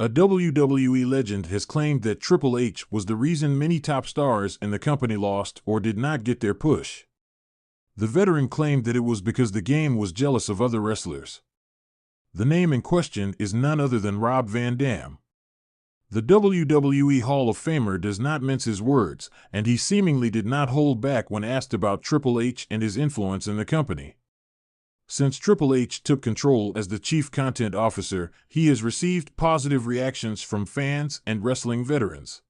A WWE legend has claimed that Triple H was the reason many top stars in the company lost or did not get their push. The veteran claimed that it was because the game was jealous of other wrestlers. The name in question is none other than Rob Van Dam. The WWE Hall of Famer does not mince his words, and he seemingly did not hold back when asked about Triple H and his influence in the company. Since Triple H took control as the chief content officer, he has received positive reactions from fans and wrestling veterans.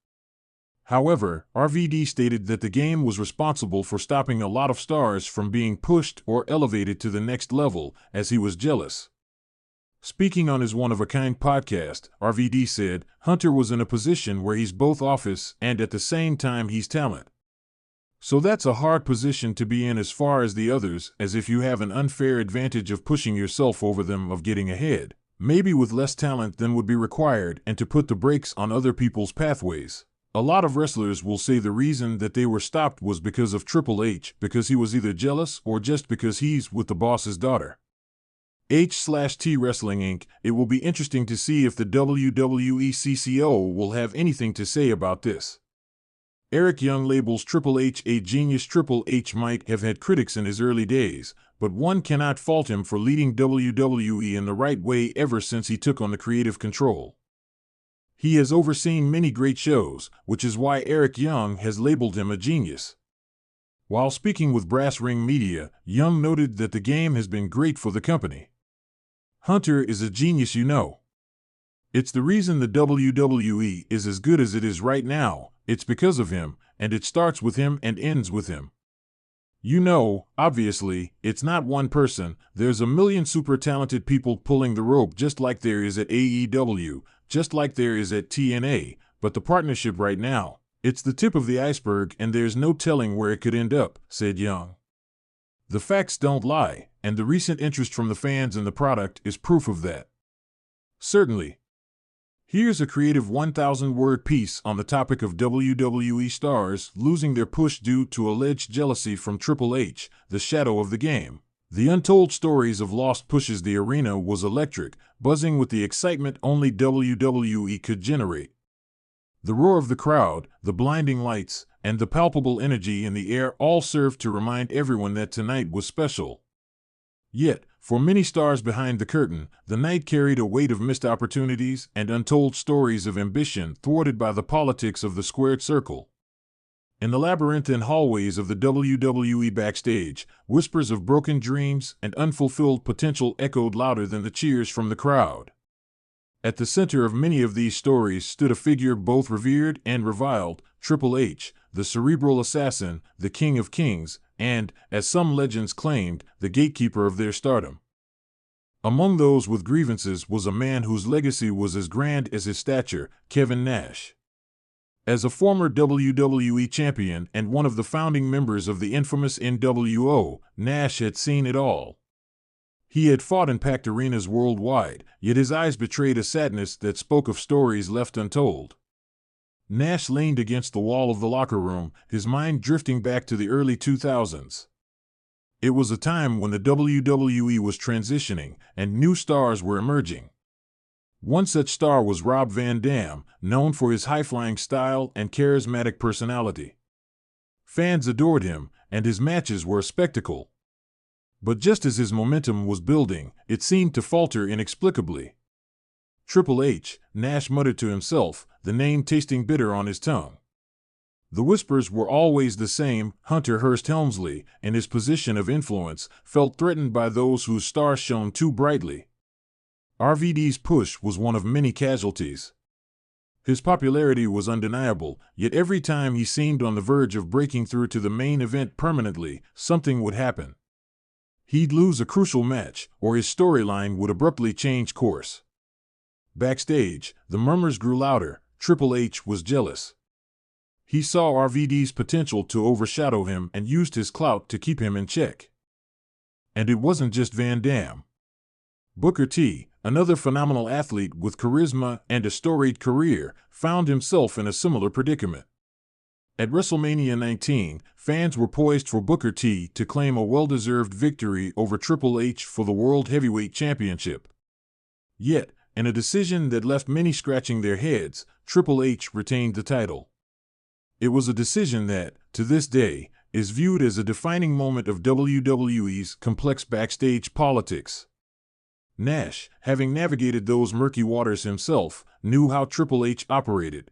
However, RVD stated that the game was responsible for stopping a lot of stars from being pushed or elevated to the next level, as he was jealous. Speaking on his one-of-a-kind podcast, RVD said, "Hunter was in a position where he's both office and at the same time he's talent. So that's a hard position to be in as far as the others, as if you have an unfair advantage of pushing yourself over them, of getting ahead, maybe with less talent than would be required, and to put the brakes on other people's pathways. A lot of wrestlers will say the reason that they were stopped was because of Triple H, because he was either jealous or just because he's with the boss's daughter." H/T Wrestling Inc. It will be interesting to see if the WWE CCO will have anything to say about this. Eric Young labels Triple H a genius. Triple H might have had critics in his early days, but one cannot fault him for leading WWE in the right way ever since he took on the creative control. He has overseen many great shows, which is why Eric Young has labeled him a genius. While speaking with Brass Ring Media, Young noted that the game has been great for the company. "Hunter is a genius, you know. It's the reason the WWE is as good as it is right now. It's because of him, and it starts with him and ends with him. You know, obviously, it's not one person. There's a million super talented people pulling the rope, just like there is at AEW, just like there is at TNA, but the partnership right now, it's the tip of the iceberg and there's no telling where it could end up," said Young. "The facts don't lie, and the recent interest from the fans in the product is proof of that." Certainly. Here's a creative 1,000-word piece on the topic of WWE stars losing their push due to alleged jealousy from Triple H, the shadow of the game. The untold stories of lost pushes. The arena was electric, buzzing with the excitement only WWE could generate. The roar of the crowd, the blinding lights, and the palpable energy in the air all served to remind everyone that tonight was special. Yet, for many stars behind the curtain, the night carried a weight of missed opportunities and untold stories of ambition thwarted by the politics of the squared circle. In the labyrinthine hallways of the WWE backstage, whispers of broken dreams and unfulfilled potential echoed louder than the cheers from the crowd. At the center of many of these stories stood a figure both revered and reviled, Triple H, the cerebral assassin, the King of Kings, and, as some legends claimed, the gatekeeper of their stardom. Among those with grievances was a man whose legacy was as grand as his stature, Kevin Nash. As a former WWE champion and one of the founding members of the infamous NWO, Nash had seen it all. He had fought in packed arenas worldwide, yet his eyes betrayed a sadness that spoke of stories left untold. Nash leaned against the wall of the locker room, his mind drifting back to the early 2000s. It was a time when the WWE was transitioning and new stars were emerging. One such star was Rob Van Dam, known for his high-flying style and charismatic personality. Fans adored him, and his matches were a spectacle. But just as his momentum was building, it seemed to falter inexplicably. "Triple H," Nash muttered to himself, the name tasting bitter on his tongue. The whispers were always the same. Hunter Hearst Helmsley, in his position of influence, felt threatened by those whose stars shone too brightly. RVD's push was one of many casualties. His popularity was undeniable, yet every time he seemed on the verge of breaking through to the main event permanently, something would happen. He'd lose a crucial match, or his storyline would abruptly change course. Backstage, the murmurs grew louder. Triple H was jealous. He saw RVD's potential to overshadow him and used his clout to keep him in check. And it wasn't just Van Dam. Booker T, another phenomenal athlete with charisma and a storied career, found himself in a similar predicament. At WrestleMania 19, fans were poised for Booker T to claim a well-deserved victory over Triple H for the World Heavyweight Championship. Yet, in a decision that left many scratching their heads, Triple H retained the title. It was a decision that, to this day, is viewed as a defining moment of WWE's complex backstage politics. Nash, having navigated those murky waters himself, knew how Triple H operated.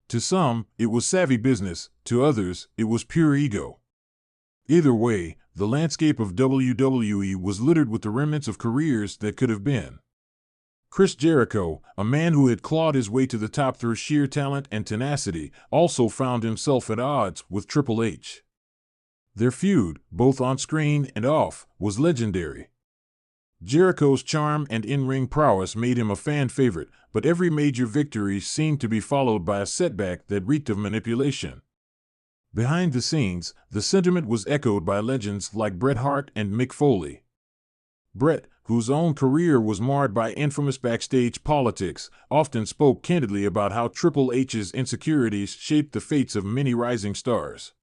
To some, it was savvy business, to others, it was pure ego. Either way, the landscape of WWE was littered with the remnants of careers that could have been. Chris Jericho, a man who had clawed his way to the top through sheer talent and tenacity, also found himself at odds with Triple H. Their feud, both on screen and off, was legendary. Jericho's charm and in-ring prowess made him a fan favorite, but every major victory seemed to be followed by a setback that reeked of manipulation. Behind the scenes, the sentiment was echoed by legends like Bret Hart and Mick Foley. Bret, whose own career was marred by infamous backstage politics, often spoke candidly about how Triple H's insecurities shaped the fates of many rising stars.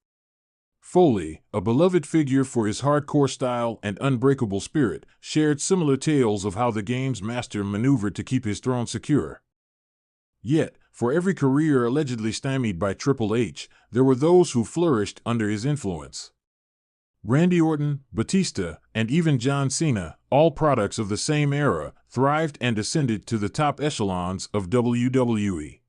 Foley, a beloved figure for his hardcore style and unbreakable spirit, shared similar tales of how the game's master maneuvered to keep his throne secure. Yet, for every career allegedly stymied by Triple H, there were those who flourished under his influence. Randy Orton, Batista, and even John Cena, all products of the same era, thrived and ascended to the top echelons of WWE.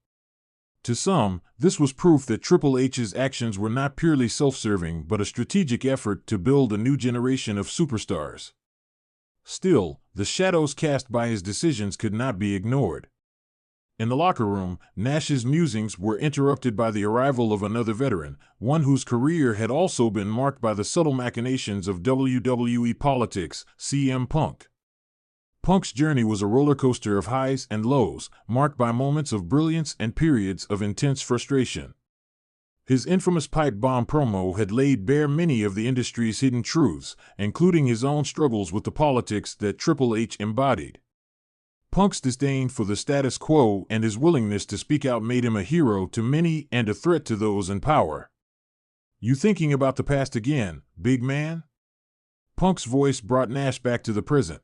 To some, this was proof that Triple H's actions were not purely self-serving but a strategic effort to build a new generation of superstars. Still, the shadows cast by his decisions could not be ignored. In the locker room, Nash's musings were interrupted by the arrival of another veteran, one whose career had also been marked by the subtle machinations of WWE politics, CM Punk. Punk's journey was a roller coaster of highs and lows, marked by moments of brilliance and periods of intense frustration. His infamous pipe bomb promo had laid bare many of the industry's hidden truths, including his own struggles with the politics that Triple H embodied. Punk's disdain for the status quo and his willingness to speak out made him a hero to many and a threat to those in power. "You thinking about the past again, big man?" Punk's voice brought Nash back to the present.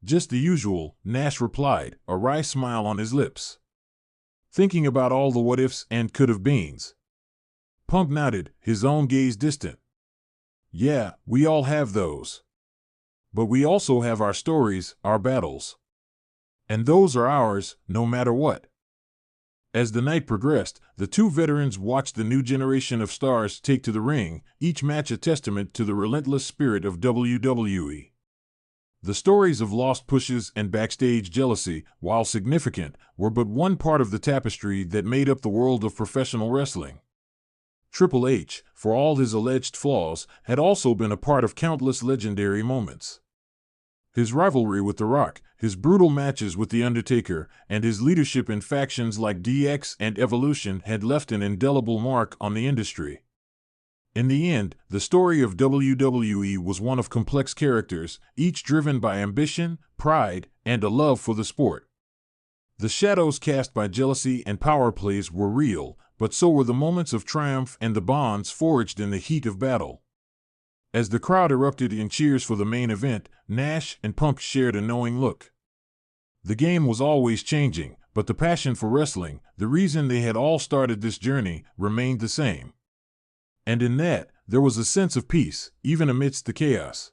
"Just the usual," Nash replied, a wry smile on his lips. "Thinking about all the what-ifs and could-have-beens." Punk nodded, his own gaze distant. "Yeah, we all have those. But we also have our stories, our battles. And those are ours, no matter what." As the night progressed, the two veterans watched the new generation of stars take to the ring, each match a testament to the relentless spirit of WWE. The stories of lost pushes and backstage jealousy, while significant, were but one part of the tapestry that made up the world of professional wrestling. Triple H, for all his alleged flaws, had also been a part of countless legendary moments. His rivalry with The Rock, his brutal matches with The Undertaker, and his leadership in factions like DX and Evolution had left an indelible mark on the industry. In the end, the story of WWE was one of complex characters, each driven by ambition, pride, and a love for the sport. The shadows cast by jealousy and power plays were real, but so were the moments of triumph and the bonds forged in the heat of battle. As the crowd erupted in cheers for the main event, Nash and Punk shared a knowing look. The game was always changing, but the passion for wrestling, the reason they had all started this journey, remained the same. And in that, there was a sense of peace, even amidst the chaos.